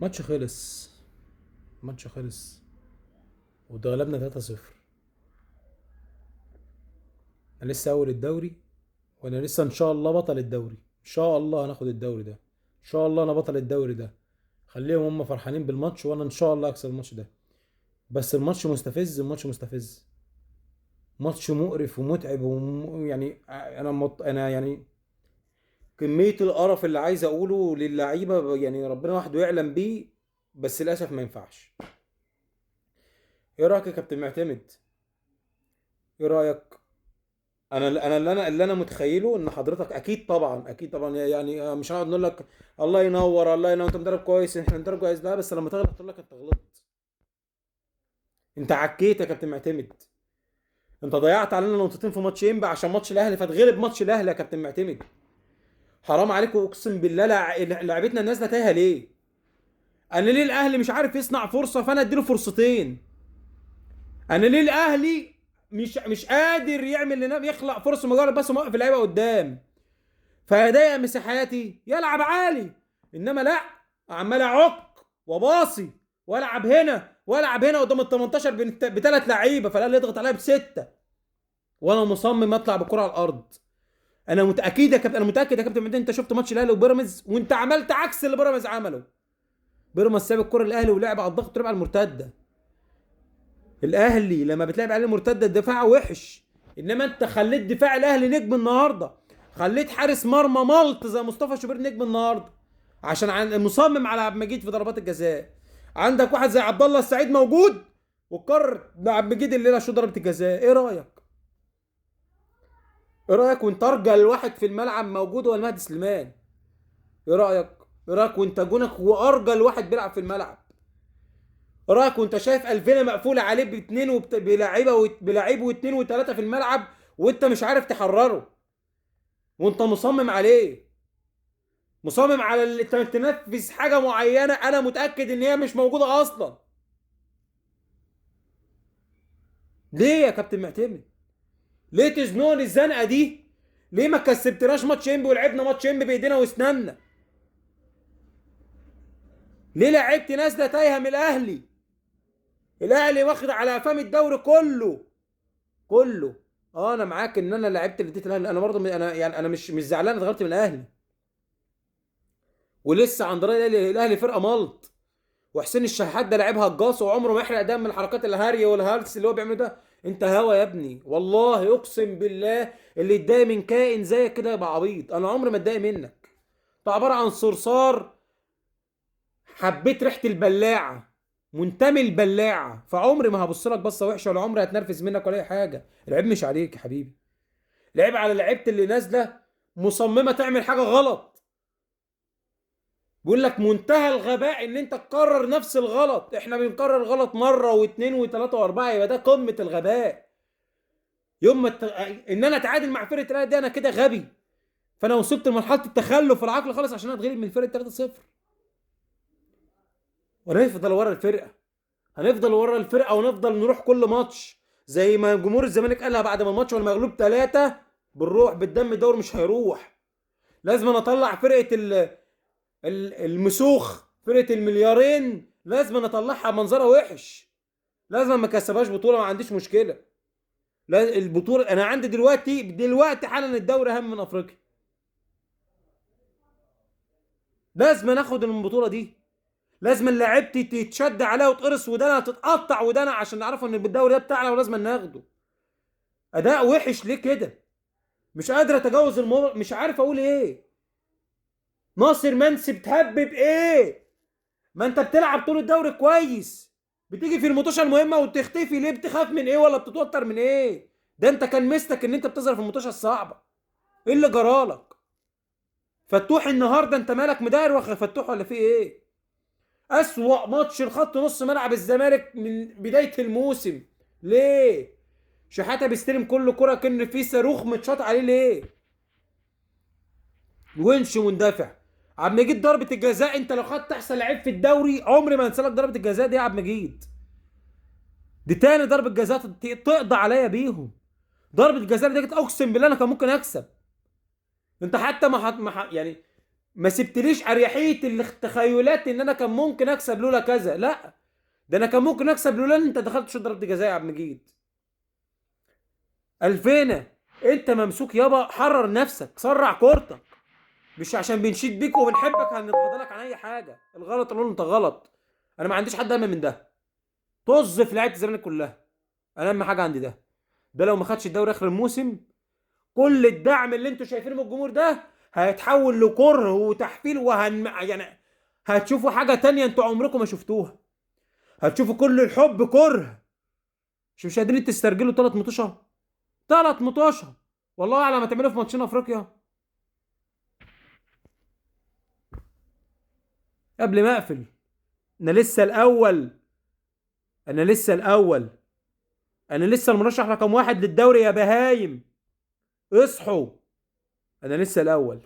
ماتش خلص. ماتش خلص واتغلبنا 3-0. انا لسه اول الدوري، وانا لسه ان شاء الله بطل الدوري. ان شاء الله هناخد الدوري ده. ان شاء الله انا بطل الدوري ده. خليهم هم فرحانين بالماتش وانا ان شاء الله اكسب الماتش ده. بس الماتش مستفز، الماتش مستفز. ماتش مقرف ومتعب يعني انا يعني كمية القرف اللي عايز اقوله للعيبة، يعني ربنا وحده يعلم بيه. بس للاسف ما ينفعش. ايه رايك يا كابتن معتمد؟ ايه رايك؟ انا اللي انا متخيله ان حضرتك اكيد طبعا، اكيد طبعا، يعني مش هنقعد نقول لك الله ينور الله ينور انت مدرب كويس احنا مدرب كويس. لا، بس لما تغلط تقول لك انت غلطت. انت عكيت يا كابتن معتمد. انت ضيعت علينا نقطتين في ماتش انبي عشان ماتش الاهلي، فتغلب ماتش الاهلي يا كابتن معتمد. حرام عليكم اقسم بالله. لعبتنا الناس تايهه ليه؟ انا ليه الاهلي مش عارف يصنع فرصه فانا اديله فرصتين؟ انا ليه الاهلي مش قادر يعمل لنا يخلق فرصه، مجرد بس موقف اللعيبه قدام فيضيق مساحاتي يلعب عالي. انما لا، عمال اعك وباصي والعب هنا والعب هنا قدام ال 18 بثلاث لعيبه، فالاهلي يضغط عليا بسته وانا مصمم اطلع بالكره على الارض. انا متاكد يا كابتن مدين، انت شفت ماتش الاهلي وبيراميدز وانت عملت عكس اللي بيراميدز عمله. بيراميدز ساب الكره الاهلي ولعب على الضغط ولعب على المرتده. الاهلي لما بتلعب عليه المرتده الدفاع وحش، انما انت خليت دفاع الاهلي نجم النهارده. خليت حارس مرمى ملط زي مصطفى شوبير نجم النهارده، عشان مصمم على عبد المجيد في ضربات الجزاء. عندك واحد زي عبد الله السعيد موجود وقرر ده عبد المجيد الليله شو ضربه الجزاء. ايه رايك؟ ايه رايك وانت ارجل واحد في الملعب موجود هو المهدي سليمان؟ ايه رايك؟ ايه رايك وانت جونك وارجل واحد بيلعب في الملعب؟ ايه رايك وانت شايف الفينه مقفوله عليه باثنين بلاعيبه بلاعيب واثنين وثلاثه في الملعب وانت مش عارف تحرره، وانت مصمم عليه؟ مصمم على انت تنفذ حاجه معينه انا متاكد ان هي مش موجوده اصلا. ليه يا كابتن معتمد؟ ليه تزنقني الزنقه دي؟ ليه ما كسبتناش ماتش انبي ولعبنا ماتش انبي بايدينا واسناننا؟ ليه لعبت ناس ده تايهه من الاهلي؟ الاهلي واخد على فم الدوري كله كله. اه انا معاك ان انا لعبت اللي اديت الاهلي، انا برضه انا يعني انا مش زعلان اتغيرت من الاهلي. ولسه عند رايي الاهلي فرقه ملط. وحسين الشحات ده لعبها الجاص وعمره ما يحرق دم من الحركات الهاريه والهلس اللي هو بيعمله ده. انت هوا يا ابني، والله اقسم بالله اللي يتضايق من كائن زيك كده يبقى عبيط. انا عمري ما اتضايق منك. انت عباره عن صرصار. حبيت ريحه البلاعه، منتمي البلاعه، فعمري ما هبص لك بصه وحشه ولا عمري هتنرفز منك ولا اي حاجه. العيب مش عليك يا حبيبي. العيب على لعيبه اللي نازله مصممه تعمل حاجه غلط. بيقول لك منتهى الغباء ان انت تكرر نفس الغلط. احنا بنكرر غلط مره واثنين وثلاثه واربعه، يبقى ده قمه الغباء. يوم ما ان انا اتعادل مع فرقه الاهلي دي انا كده غبي. فانا وصلت لمرحله التخلف العقل خالص عشان اتغلب من فرقه 3-0. ونفضل ورا الفرقه. هنفضل ورا الفرقه ونفضل نروح كل ماتش زي ما جمهور الزمالك قالها بعد ما الماتش ولا مغلوب ثلاثه. بالروح بالدم الدوري مش هيروح. لازم أنا اطلع فرقه المسوخ، فرقه المليارين، لازم أنا اطلعها منظرها وحش. لازم ما كسبهاش بطوله، ما عنديش مشكله. لا البطوله انا عندي دلوقتي حالا الدوري اهم من افريقيا. لازم ناخد البطوله دي. لازم لعيبتي تتشد عليها وتقرص ودانها تتقطع ودانها عشان نعرفوا ان الدوري ده بتاعنا ولازم ناخده. اداء وحش ليه كده؟ مش قادر اتجاوز مش عارف اقول ايه. ناصر منسي بتهبب ايه؟ ما انت بتلعب طول الدوري كويس. بتيجي في المطوشه المهمه وتختفي ليه؟ بتخاف من ايه ولا بتتوتر من ايه؟ ده انت كان مستك ان انت بتظهر في المطوشه الصعبه. ايه اللي جرالك؟ فتوح النهارده انت مالك مداير واخد فتوح ولا في ايه؟ اسوأ ماتش لخط نص ملعب الزمالك من بدايه الموسم. ليه؟ شحاته بيستلم كل كره كأن في صاروخ متشاط عليه. ليه؟ ونش مندفع. عبد المجيد ضربه الجزاء، انت لو خدت احسن لعيب في الدوري عمري ما انسى لك ضربه الجزاء دي يا عبد المجيد. دي تاني ضربه جزاء تقضى عليا بيهم. ضربه الجزاء دي اقسم بالله انا كان ممكن اكسب. انت حتى يعني ما سبتليش اريحيه التخيلات ان انا كان ممكن اكسب لولا كذا، لا، ده انا كان ممكن اكسب لولا ان انت دخلت شوط ضربه جزاء يا عبد المجيد. الفينه، انت ممسوك يابا، حرر نفسك، سرع كورتك. مش عشان بنشيد بيك وبنحبك هنتغاضى لك عن اي حاجه، الغلط اللي انت غلط. انا ما عنديش حد اهم من ده، طز في لعيبه الزمالك كلها. انا اهم حاجه عندي ده. ده لو ما خدش الدوري اخر الموسم، كل الدعم اللي انتوا شايفينه من الجمهور ده هيتحول لكره وتحفيل يعني هتشوفوا حاجه تانية انتوا عمركم ما شفتوها. هتشوفوا كل الحب كره. مش قادرين تسترجلوا 3 مطوشه، 3 مطوشه. والله على ما تعملوا في ماتشين افريقيا. قبل ما اقفل، انا لسه الاول، انا لسه الاول، انا لسه المرشح رقم 1 للدوري يا بهايم. اصحوا، انا لسه الاول.